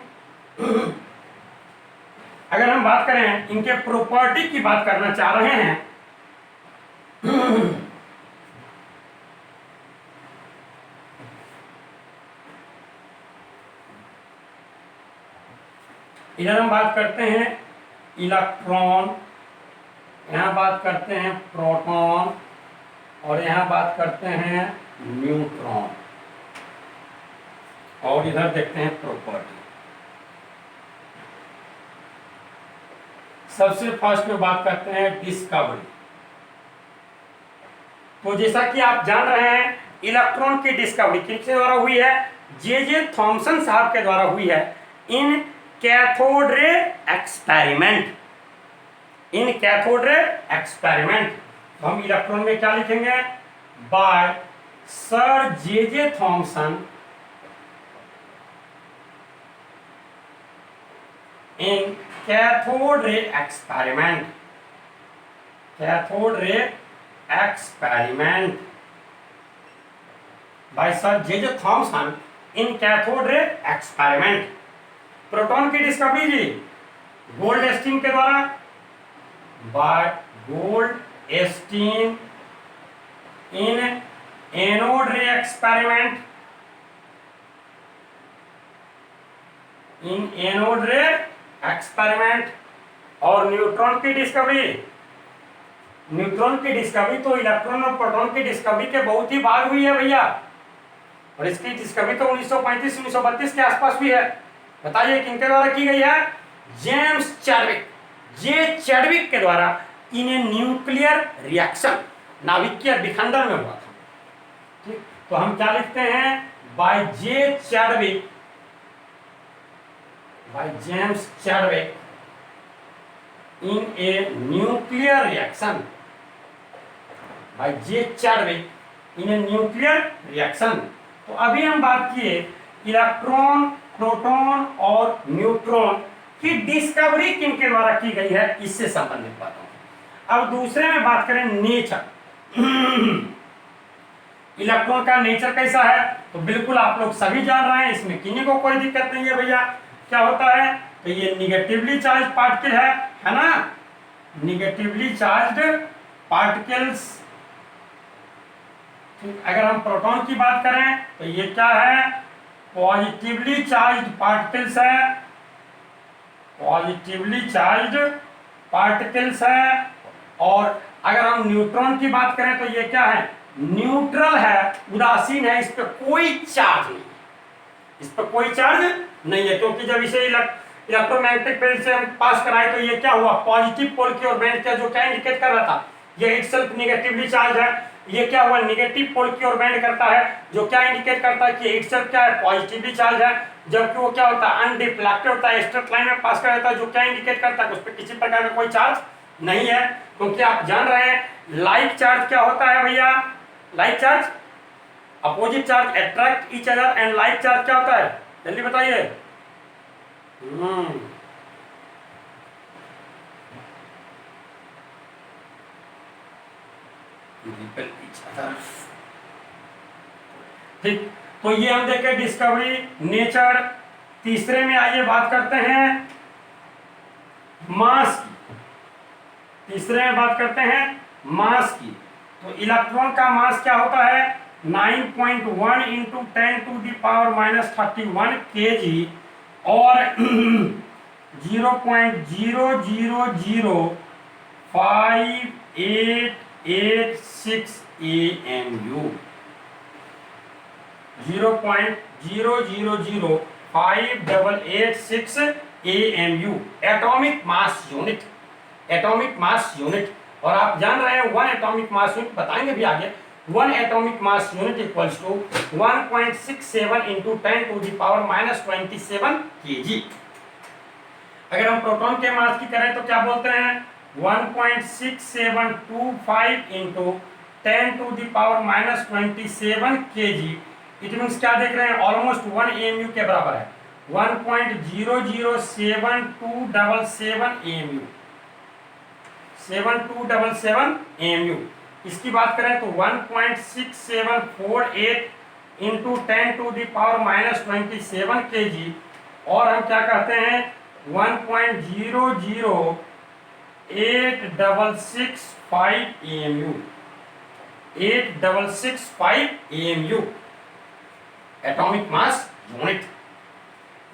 अगर हम बात करें, इनके प्रॉपर्टी की बात करना चाह रहे हैं, इधर हम बात करते हैं इलेक्ट्रॉन, यहां बात करते हैं प्रोटॉन और यहां बात करते हैं न्यूट्रॉन, और इधर देखते हैं प्रॉपर्टी। सबसे फर्स्ट में बात करते हैं डिस्कवरी। तो जैसा कि आप जान रहे हैं, इलेक्ट्रॉन की डिस्कवरी किसके द्वारा हुई है? जे थॉमसन साहब के द्वारा हुई है in cathode ray experiment. In cathode ray experiment. तो हम इलेक्ट्रॉन में क्या लिखेंगे? By sir J Thomson in cathode ray experiment. Cathode ray experiment by sir J Thomson in cathode ray experiment. Proton की डिस्कवरी जी गोल्डस्टीन के द्वारा, by Goldstein in anode ray experiment. In anode ray experiment. और न्यूट्रॉन की डिस्कवरी, न्यूट्रॉन की डिस्कवरी तो इलेक्ट्रॉन और प्रोटॉन की डिस्कवरी के बहुत ही बाद हुई है भैया, और इसकी डिस्कवरी तो 1935-1932 के आसपास हुई है। बताइए किनके द्वारा की गई है? जेम्स चैडविक, जे चैडविक के द्वारा इन न्यूक्लियर रिएक्शन, नाभिकीय विखंडन में हुआ था। ठीक, तो हम क्या लिखते हैं? By J Chadwick, by James Chadwick in a nuclear reaction. By J Chadwick in a nuclear reaction. तो अभी हम बात किए इलेक्ट्रॉन, प्रोटॉन और न्यूट्रॉन की डिस्कवरी किनके द्वारा की गई है, इससे संबंधित बातों। अब दूसरे में बात करें नेचर। इलेक्ट्रॉन का नेचर कैसा है? तो बिल्कुल आप लोग सभी जान रहे हैं, इसमें किन्हीं को कोई दिक्कत नहीं है भैया। क्या होता है? तो ये निगेटिवली चार्ज पार्टिकल है ना, निगेटिवली चार्ज्ड पार्टिकल्स। ठीक, अगर हम प्रोटॉन की बात करें तो ये क्या है? पॉजिटिवली चार्ज्ड पार्टिकल्स है, पॉजिटिवली चार्ज्ड पार्टिकल्स है। और अगर हम न्यूट्रॉन की बात करें तो ये क्या है? न्यूट्रल है, उदासीन है, इस पर कोई चार्ज नहीं, इस पर कोई चार्ज नहीं है, क्योंकि जब इसे इलेक्ट्रोमैग्नेटिक फील्ड से हम पास कराए तो ये क्या हुआ? पॉजिटिव पोल की ओर बेंड किया, जो क्या इंडिकेट कर रहा था? ये इटसेल्फ नेगेटिवली चार्ज है। ये क्या हुआ? नेगेटिव पोल की ओर बेंड करता है, जो क्या इंडिकेट करता है कि इटसेल्फ क्या है? पॉजिटिवली चार्ज है। जबकि वो क्या होता है? अनडिफ्लेक्टेड होता है, स्ट्रेट लाइन में पास कर देता है, जो क्या इंडिकेट करता है? उस पर किसी प्रकार का कोई चार्ज नहीं है। क्योंकि आप जान रहे हैं लाइक चार्ज क्या होता है भैया? Like charge, opposite charge attract each other, and like charge क्या होता है? जल्दी बताइए। ठीक, तो ये हम देखें डिस्कवरी, नेचर, तीसरे में आइए बात करते हैं मास की। तीसरे में बात करते हैं मास की। तो इलेक्ट्रॉन का मास क्या होता है 9.1 इंटू 10⁻⁻31 kg और 0.005886 AMU। 0.005886 AMU atomic mass unit. Atomic mass unit. और आप जान रहे हैं 1 एटॉमिक मास यूनिट बताएंगे भी आगे। 1 atomic mass unit equals to 1.67 into 10⁻⁻27 kg। अगर हम प्रोटॉन के मास की करें तो क्या बोलते हैं 1.6725 इंटू 10⁻⁻27 kg। इट मीन्स क्या देख रहे हैं ऑलमोस्ट 1 AMU के बराबर है। 1.007277 AMU। 7277 AMU। इसकी बात करें तो 1.6748 इंटू 10⁻⁻27 kg। और हम क्या कहते हैं 1.008665 AMU। 8665 AMU atomic mass unit.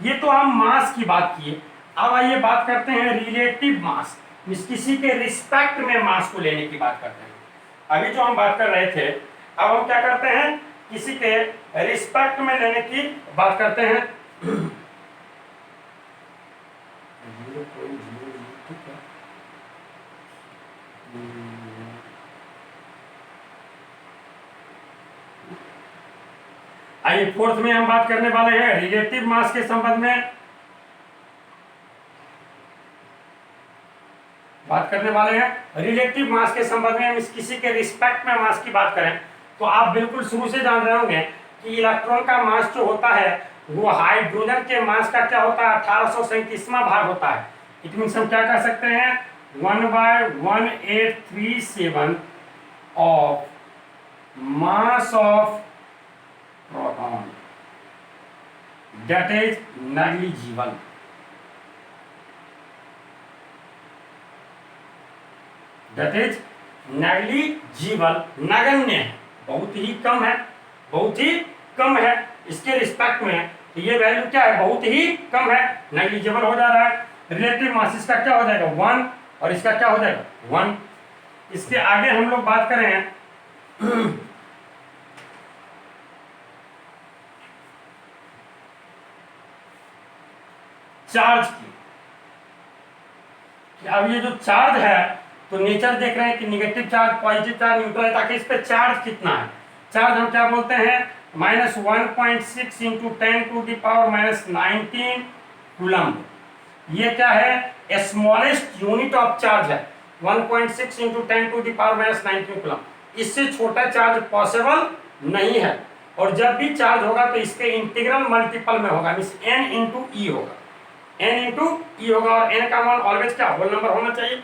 ये तो हम मास की बात किए। अब आइए बात करते हैं रिलेटिव मास। किसी के रिस्पेक्ट में मास को लेने की बात करते हैं। अभी जो हम बात कर रहे थे अब हम क्या करते हैं किसी के रिस्पेक्ट में लेने की बात करते हैं। आइए फोर्थ में हम बात करने वाले हैं रिलेटिव मास के संबंध में बात करने वाले हैं। रिलेटिव मास के संबंध में हम किसी के रिस्पेक्ट में मास की बात करें तो आप बिल्कुल शुरू से जान रहे होंगे कि इलेक्ट्रॉन का मास जो होता है वो हाइड्रोजन के मास का क्या होता है 1837वां भाग होता है। इट मीन्स हम क्या कह सकते हैं 1/1837 of mass of proton that is negligible. That is negligible नगण्य है, बहुत ही कम है, बहुत ही कम है। इसके रिस्पेक्ट में तो ये वैल्यू क्या है बहुत ही कम है, नेग्लिजिबल हो जा रहा है। रिलेटिव मास इसका क्या हो जाएगा 1 और इसका क्या हो जाएगा 1। इसके आगे हम लोग बात करें चार्ज की। अब ये जो चार्ज है तो नेचर देख रहे हैं कि negative charge positive charge neutral है, ताकि इस पे चार्ज कितना है। चार्ज हम क्या बोलते हैं -1.6 इंटू 10⁻⁻19 कूलम्ब। ये क्या है स्मॉलेस्ट यूनिट ऑफ चार्ज है 1.6 इंटू 10⁻⁻19 कूलम्ब। इससे छोटा चार्ज पॉसिबल नहीं है। और जब भी चार्ज होगा तो इसके इंटीग्रल मल्टीपल में होगा, मींस n इंटू ई होगा, n इंटू ई होगा। और n का मान ऑलवेज क्या होल नंबर होना चाहिए।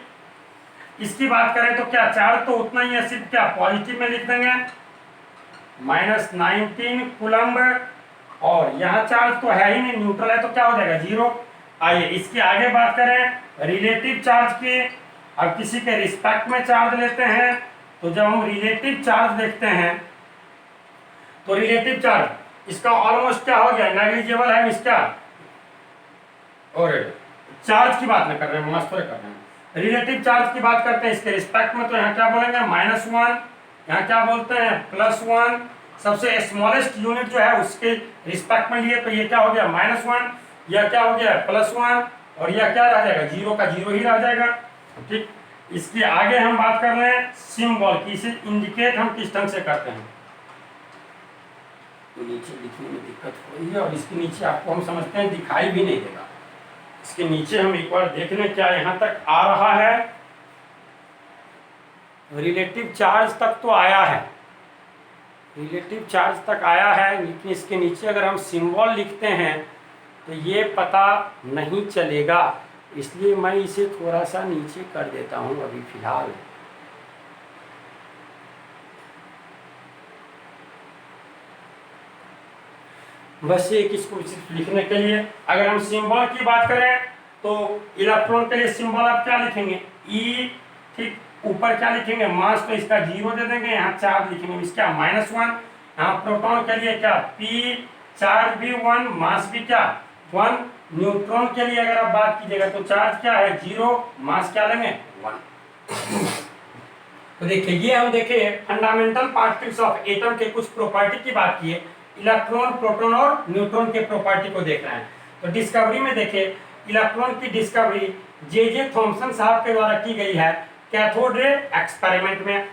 इसकी बात करें तो क्या चार्ज तो उतना ही है, सिर्फ क्या पॉजिटिव में लिख देंगे -19 कूलम्ब। और यहाँ चार्ज तो है ही नहीं, न्यूट्रल है, तो क्या हो जाएगा 0। आइए इसकी आगे बात करें रिलेटिव चार्ज की। अब किसी के रिस्पेक्ट में चार्ज लेते हैं तो जब हम रिलेटिव चार्ज देखते हैं तो रिलेटिव चार्ज इसका ऑलमोस्ट क्या हो गया नेग्लिजिबल है इसका। और चार्ज की बात नहीं कर रहे हैं, मास थोड़े कर रहे हैं। रिलेटिव चार्ज की बात करते हैं इसके रिस्पेक्ट में तो यहाँ क्या बोलेंगे -1, यहाँ क्या बोलते हैं +1। सबसे स्मॉलेस्ट यूनिट जो है उसके रिस्पेक्ट में लिए तो ये क्या हो गया -1, यह क्या हो गया +1 और यह क्या रह जाएगा 0 का 0 ही रह जाएगा। ठीक, इसके आगे हम बात कर रहे हैं सिंबल की। इसे इंडिकेट हम किस ढंग से करते हैं तो नीचे लिखने में दिक्कत हो रही है और इसके नीचे आपको हम समझते हैं दिखाई भी नहीं देगा। इसके नीचे हम एक बार देख लें क्या यहाँ तक आ रहा है। रिलेटिव चार्ज तक तो आया है, रिलेटिव चार्ज तक आया है, लेकिन इसके नीचे अगर हम सिंबल लिखते हैं तो ये पता नहीं चलेगा। इसलिए मैं इसे थोड़ा सा नीचे कर देता हूँ अभी फिलहाल। बस ये किसको सिर्फ लिखने के लिए। अगर हम सिंबल की बात करें तो इलेक्ट्रॉन के लिए सिंबल आप क्या लिखेंगे, ई, ठीक, ऊपर क्या लिखेंगे मास, तो इसका 0 दे देंगे, यहाँ चार्ज लिखेंगे इसका -1। यहाँ प्रोटॉन के लिए क्या पी, चार्ज भी 1, मास भी क्या 1। न्यूट्रॉन के लिए अगर आप बात कीजिएगा तो चार्ज क्या है 0, मास क्या लेंगे 1। तो देखिए ये हम देखे फंडामेंटल पार्टिकल्स ऑफ एटम के कुछ प्रॉपर्टी की बात की है, इलेक्ट्रॉन, प्रोटॉन और न्यूट्रॉन के प्रॉपर्टी को देख रहे हैं। तो डिस्कवरी में देखिए इलेक्ट्रॉन की डिस्कवरी जे थॉमसन साहब के द्वारा की गई है कैथोड रे एक्सपेरिमेंट में।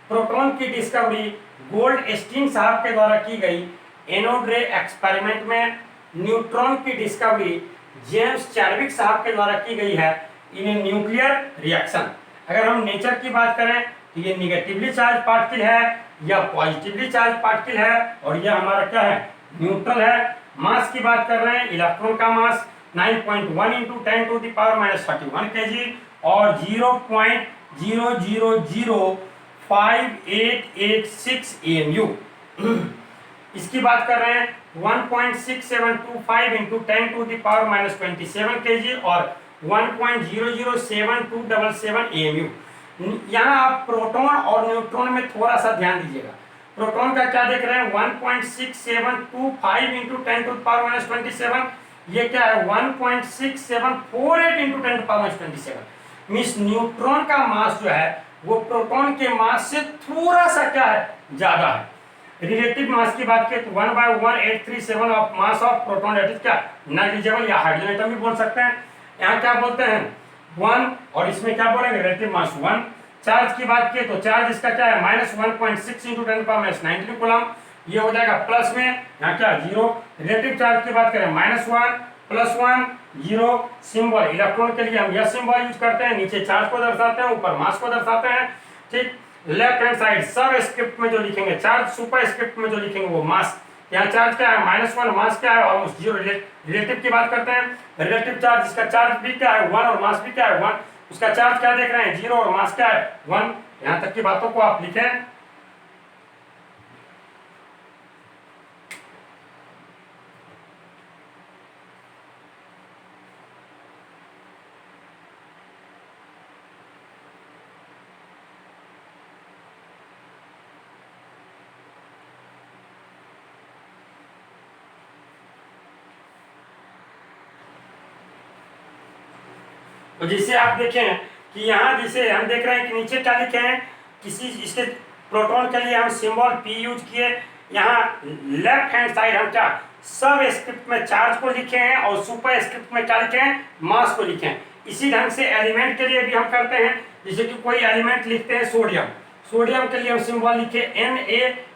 प्रोटॉन की डिस्कवरी गोल्डस्टीन साहब के द्वारा की गई एनोड रे एक्सपेरिमेंट में। न्यूट्रॉन की डिस्कवरी जेम्स चैडविक साहब के द्वारा की गई है इन न्यूक्लियर रिएक्शन। अगर हम नेचर की बात करें तो ये निगेटिवली चार्ज पार्टिकल है या पॉजिटिवली चार्ज पार्टिकल है, और ये हमारा क्या है न्यूट्रल है। मास की बात कर रहे हैं, इलेक्ट्रॉन का मास 9.1 × 10⁻⁻31 kg और 0.0005886 AMU। इसकी बात कर रहे हैं 1.6725 × 10⁻⁻27 kg और 1.007277 AMU। यहाँ आप प्रोटॉन और न्यूट्रॉन में थोड़ा सा ध्यान दीजिएगा। प्रोटॉन का क्या देख रहे हैं 1.6725 × 10⁻⁻27, ये क्या है 1.6748 × 10⁻⁻27। मीन्स न्यूट्रॉन का मास जो है वो प्रोटॉन के मास से थोड़ा सा क्या है ज्यादा है। रिलेटिव मास की बात करें तो 1/1837 of mass of proton, that is क्या नेग्लिजिबल या हाइड्रोजन एटम भी बोल सकते हैं। यहाँ क्या बोलते हैं 1, और इसमें क्या बोलेंगे रिलेटिव मास 1। चार्ज की बात की तो चार्ज इसका क्या है -1.6 × 10⁻⁻19 कूलम, ये हो जाएगा प्लस में, यहाँ क्या 0। रिलेटिव चार्ज की बात करें -1 +1 0। सिंबल इलेक्ट्रॉन के लिए हम यह सिंबल यूज करते हैं, नीचे चार्ज को दर्शाते हैं, ऊपर मास को दर्शाते हैं, ठीक। लेफ्ट हैंड साइड सब स्क्रिप्ट में जो लिखेंगे चार्ज, सुपर स्क्रिप्ट में जो लिखेंगे वो मास। यहाँ चार्ज क्या है -1, मास क्या है ऑलमोस्ट 0। रिलेटिव की बात करते हैं, रिलेटिव चार्ज इसका चार्ज भी क्या है 1 और मास भी क्या है 1, उसका चार्ज क्या देख रहे हैं 0 और मास क्या है 1। यहाँ तक की बातों को आप लिखें। तो जिसे आप देखें कि यहाँ जिसे हम देख रहे हैं कि नीचे क्या लिखे हैं, किसी इसके प्रोटॉन के लिए हम सिंबल P यूज किए। यहाँ लेफ्ट हैंड साइड हम क्या सब स्क्रिप्ट में चार्ज को लिखे हैं और सुपर स्क्रिप्ट में क्या लिखे हैं मास को लिखे हैं। इसी ढंग से एलिमेंट के लिए भी हम करते हैं, जैसे कि कोई एलिमेंट लिखते हैं सोडियम, सोडियम के लिए हम सिंबल लिखे Na,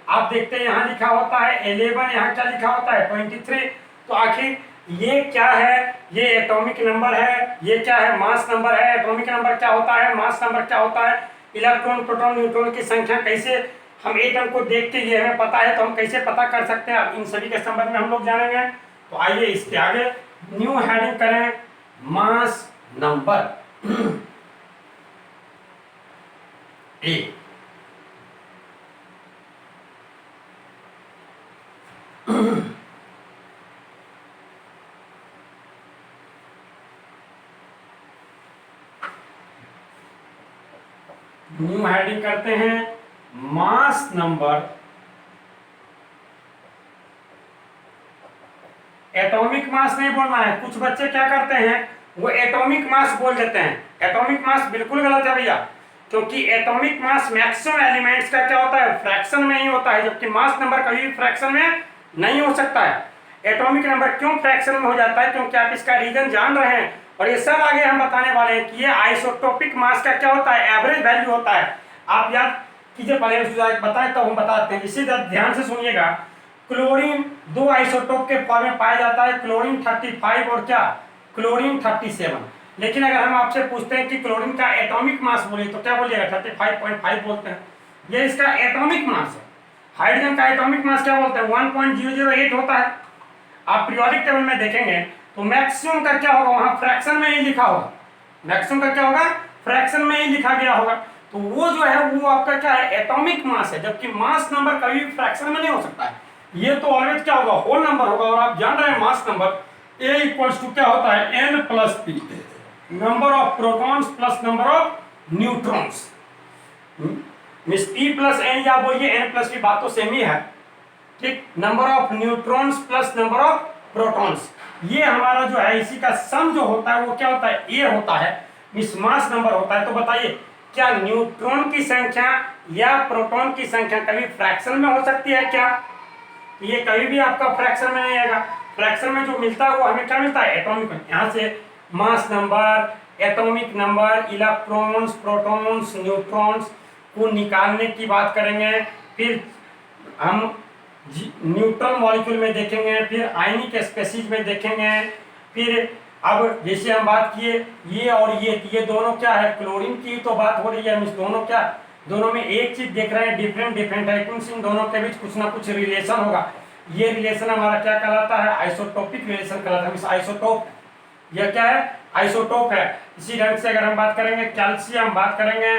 आप देखते हैं यहाँ लिखा होता है 11, यहाँ क्या लिखा होता है 23। तो आखिर ये क्या है, ये एटॉमिक नंबर है, ये क्या है मास नंबर है। एटॉमिक नंबर क्या होता है, मास नंबर क्या होता है, इलेक्ट्रॉन प्रोटॉन न्यूट्रॉन की संख्या कैसे हम एटम को देख के ये हमें पता है तो हम कैसे पता कर सकते हैं, इन सभी के संबंध में हम लोग जानेंगे। तो आइए इसके आगे न्यू हेडिंग करें mass number A. New heading करते हैं मास नंबर। एटॉमिक मास नहीं बोलना है, कुछ बच्चे क्या करते हैं वो एटॉमिक मास बोल देते हैं। एटॉमिक मास बिल्कुल गलत है भैया, क्योंकि एटॉमिक मास मैक्सिमम एलिमेंट्स का क्या होता है फ्रैक्शन में ही होता है, जबकि मास नंबर कभी भी फ्रैक्शन में नहीं हो सकता है। एटॉमिक नंबर क्यों फ्रैक्शन में हो जाता है, क्योंकि आप इसका रीजन जान रहे हैं और ये सब आगे हम बताने वाले हैं कि ये आइसोटोपिक मास का क्या होता है एवरेज वैल्यू होता है। आप याद कीजिए, पहले बताएं तो हम बताते हैं, इसी ध्यान से सुनिएगा। क्लोरीन 2 आइसोटोप के फॉर्म में पाया जाता है, क्लोरीन 35 और क्या क्लोरीन 37। लेकिन अगर हम आपसे पूछते हैं कि क्लोरीन का एटॉमिक मास बोले तो क्या बोलिएगा 35.5 बोलते हैं, ये इसका एटॉमिक मास है। हाइड्रोजन का एटॉमिक मास क्या बोलते हैं 1.008 होता है। आप पीरियोडिक टेबल में देखेंगे तो मैक्सिमम का क्या होगा वहां फ्रैक्शन में ही लिखा होगा, मैक्सिमम का क्या होगा फ्रैक्शन में ही लिखा गया होगा। तो वो जो है वो आपका क्या है एटॉमिक मास है, जबकि मास नंबर कभी भी फ्रैक्शन में नहीं हो सकता है। ये तो ऑलवेज क्या होगा, होल नंबर होगा। और आप जान रहे हैं mass number A equals to क्या होता है, N plus P, number of protons plus number of neutrons. मिस P प्लस N या बोलिए N प्लस P, बात तो सेम ही है, ठीक। Number of neutrons plus number of protons, ये हमारा जो है इसी का सम जो होता है वो क्या होता है, A होता है, मिस मास नंबर होता है। तो बताइए क्या न्यूट्रॉन की संख्या या प्रोटॉन की संख्या कभी फ्रैक्शन में हो सकती है क्या? ये कभी भी आपका फ्रैक्शन में नहीं आएगा। फ्रैक्शन में जो मिलता है वो हमें क्या मिलता है, एटॉमिक। यहाँ से mass number, atomic number, electrons, protons, neutrons को निकालने की बात करेंगे। फिर हम न्यूट्रॉन मॉलिक्यूल में देखेंगे, फिर आयनिक स्पेसीज में देखेंगे। फिर अब जैसे हम बात किए ये और ये दोनों क्या है, क्लोरीन की तो बात हो रही है, मीन्स दोनों क्या, दोनों में एक चीज देख रहे हैं, डिफरेंट है, इन दोनों के बीच कुछ ना कुछ रिलेशन होगा। ये रिलेशन हमारा क्या कहलाता है, आइसोटोपिक रिलेशन कहलाता है। मीन्स आइसोटोप, यह क्या है, आइसोटोप है। इसी ढंग से अगर हम बात करेंगे कैल्शियम, बात करेंगे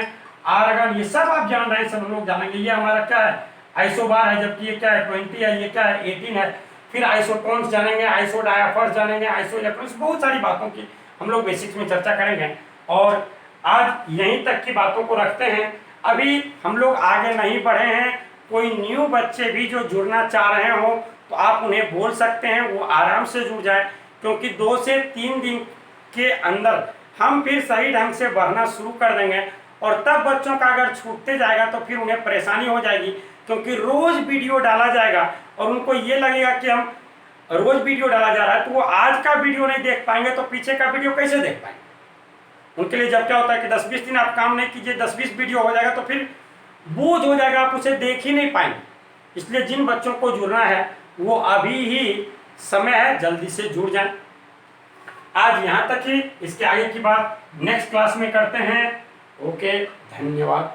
आर्गन, ये सब आप जान रहे हैं, सब लोग जानेंगे। ये हमारा क्या है, आइसोबार है, जबकि ये क्या है 20 है, ये क्या है 18 है। फिर आइसोटोन्स जानेंगे, आइसोडायफर्स जानेंगे, आइसो इलेक्ट्रॉन्स, बहुत सारी बातों की हम लोग बेसिक्स में चर्चा करेंगे। और आज यहीं तक की बातों को रखते हैं, अभी हम लोग आगे नहीं बढ़े हैं। कोई न्यू बच्चे भी जो जुड़ना चाह रहे हो तो आप उन्हें बोल सकते हैं, वो आराम से जुड़ जाए, क्योंकि 2 से 3 दिन के अंदर हम फिर सही ढंग से बढ़ना शुरू कर देंगे। और तब बच्चों का अगर छूटते जाएगा तो फिर उन्हें परेशानी हो जाएगी, क्योंकि रोज वीडियो डाला जाएगा और उनको ये लगेगा कि हम रोज वीडियो डाला जा रहा है, तो वो आज का वीडियो नहीं देख पाएंगे तो पीछे का वीडियो कैसे देख पाएंगे। उनके लिए जब क्या होता है कि 10-20 दिन आप काम नहीं कीजिए, 10-20 वीडियो हो जाएगा तो फिर बोझ हो जाएगा, आप उसे देख ही नहीं पाएंगे। इसलिए जिन बच्चों को जुड़ना है वो अभी ही समय है, जल्दी से जुड़ जाएं। आज यहाँ तक ही, इसके आगे की बात नेक्स्ट क्लास में करते हैं। ओके, धन्यवाद।